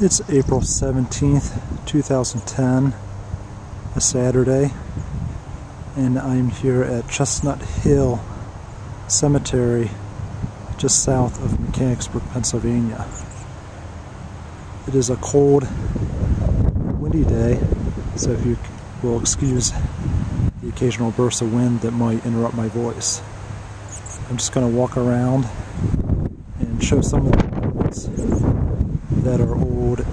It's April 17th, 2010, a Saturday, and I'm here at Chestnut Hill Cemetery, just south of Mechanicsburg, Pennsylvania. It is a cold, windy day, so if you will excuse the occasional bursts of wind that might interrupt my voice. I'm just going to walk around and show some of the monuments that are old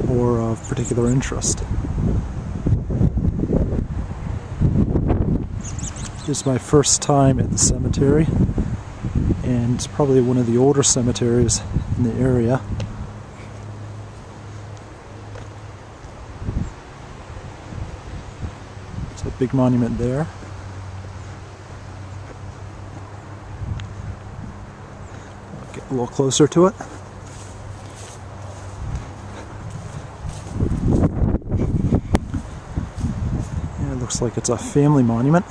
or of particular interest. This is my first time at the cemetery, and it's probably one of the older cemeteries in the area. There's a big monument there. I'll get a little closer to it. Looks like it's a family monument.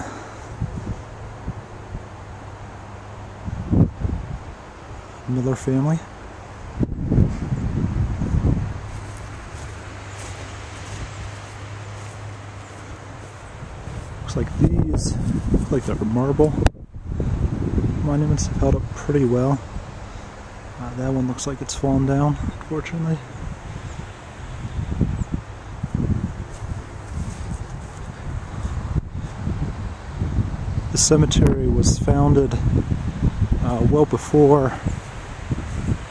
Miller family. Looks like these look like they're marble monuments. Have held up pretty well. That one looks like it's fallen down, unfortunately. The cemetery was founded well before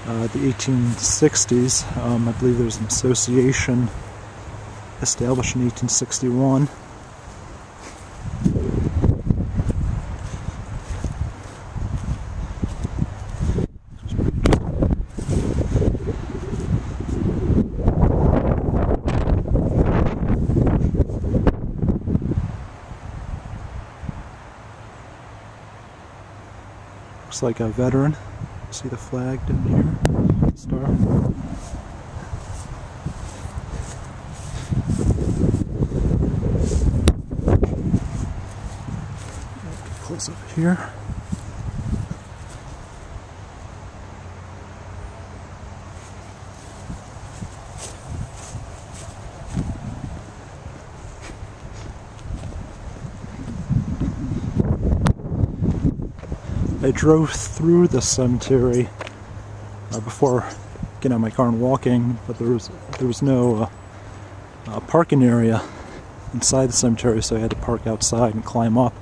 the 1860s. I believe there was an association established in 1861. Looks like a veteran. See the flag down here? Star. Close up here. I drove through the cemetery before getting out of my car and walking, but there was no parking area inside the cemetery, so I had to park outside and climb up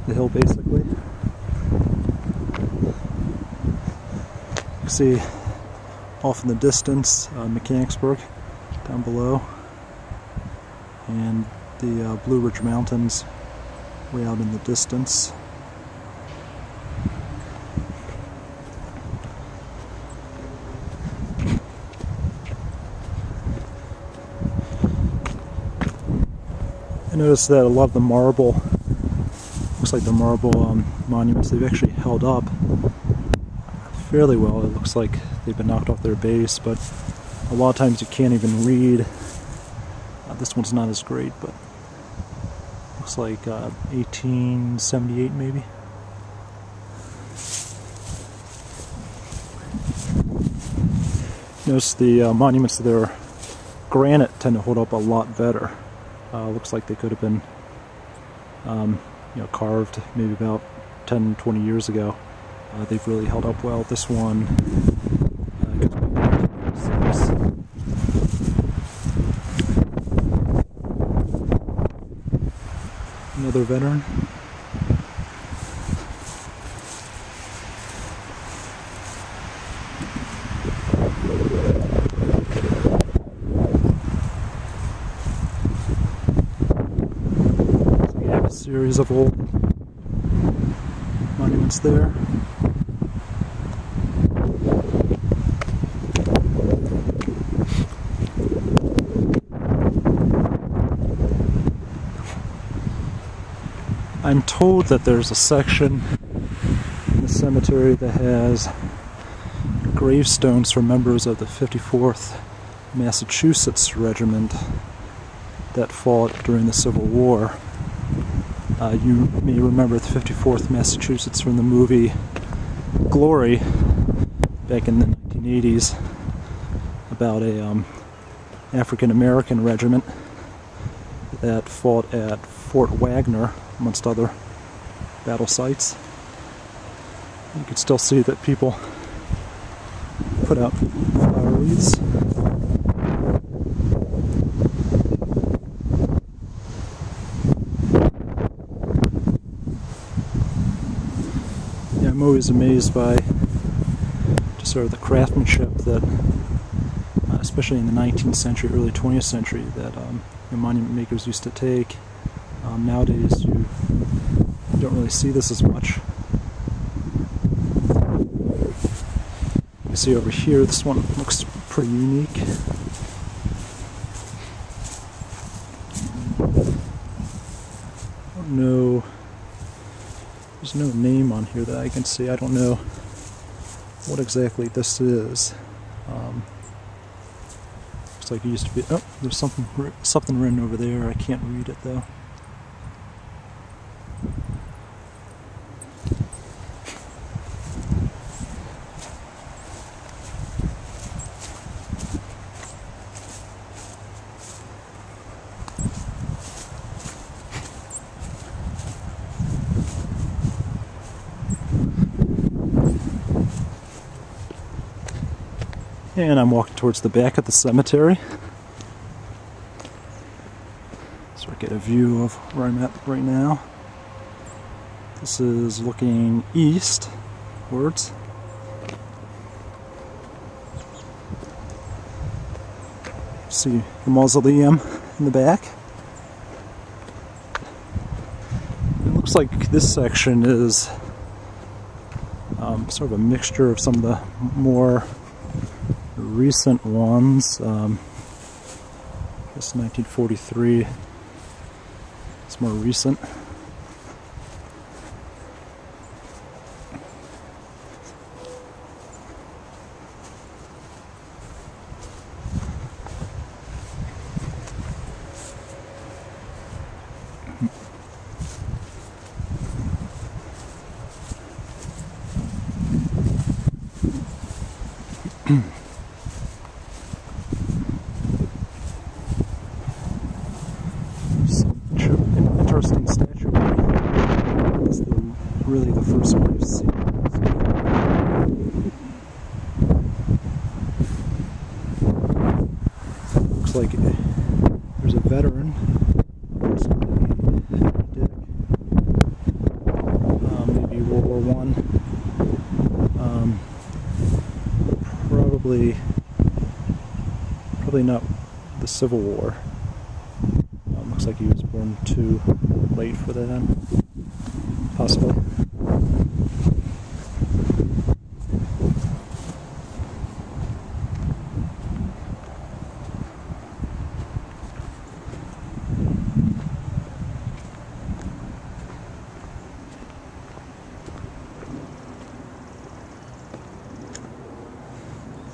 the hill, basically. You can see off in the distance Mechanicsburg down below, and the Blue Ridge Mountains way out in the distance. I noticed that a lot of the marble, looks like the marble monuments, they've actually held up fairly well. It looks like they've been knocked off their base, but a lot of times you can't even read. This one's not as great, but looks like 1878 maybe. Notice the monuments that are granite tend to hold up a lot better. Looks like they could have been carved maybe about 10-20 years ago. They've really held up well. This one goes back to 1906. Another veteran. Series of old monuments there. I'm told that there's a section in the cemetery that has gravestones for members of the 54th Massachusetts Regiment that fought during the Civil War. You may remember the 54th Massachusetts from the movie Glory back in the 1980s, about a African-American regiment that fought at Fort Wagner, amongst other battle sites. You can still see that people put out flower wreaths. Yeah, I'm always amazed by just sort of the craftsmanship that, especially in the 19th century, early 20th century, that monument makers used to take. Nowadays you don't really see this as much. You see over here, this one looks pretty unique. I don't know, there's no name on here that I can see. I don't know what exactly this is. Looks like it used to be, oh, there's something written over there. I can't read it though. And I'm walking towards the back of the cemetery, so I get a view of where I'm at right now. This is looking eastwards. See the mausoleum in the back. It looks like this section is sort of a mixture of some of the more recent ones. This 1943 is more recent. Interesting statue. It's really the first one I've seen. Looks like there's a veteran. Maybe World War I. Probably not the Civil War. Looks like he was born too late for that, possibly.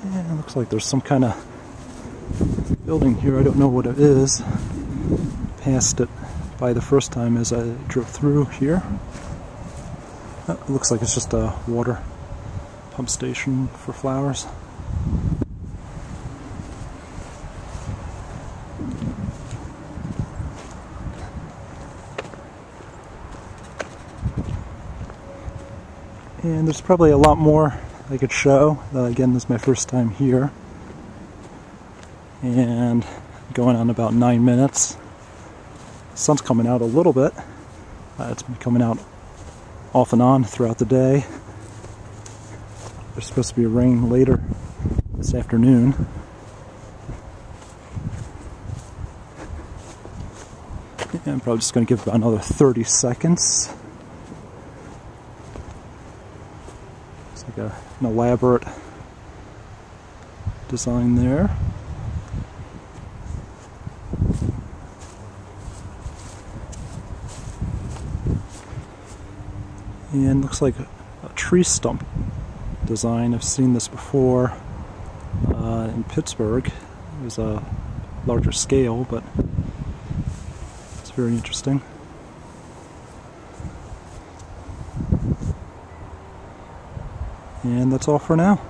And it looks like there's some kind of building here. I don't know what it is. Passed it by the first time as I drove through here. Oh, it looks like it's just a water pump station for flowers. And there's probably a lot more I could show. Again, this is my first time here. And going on about 9 minutes. Sun's coming out a little bit. It's been coming out off and on throughout the day. There's supposed to be rain later this afternoon. And I'm probably just going to give it about another 30 seconds. It's like an elaborate design there. And looks like a tree stump design. I've seen this before in Pittsburgh. It was a larger scale, but it's very interesting. And that's all for now.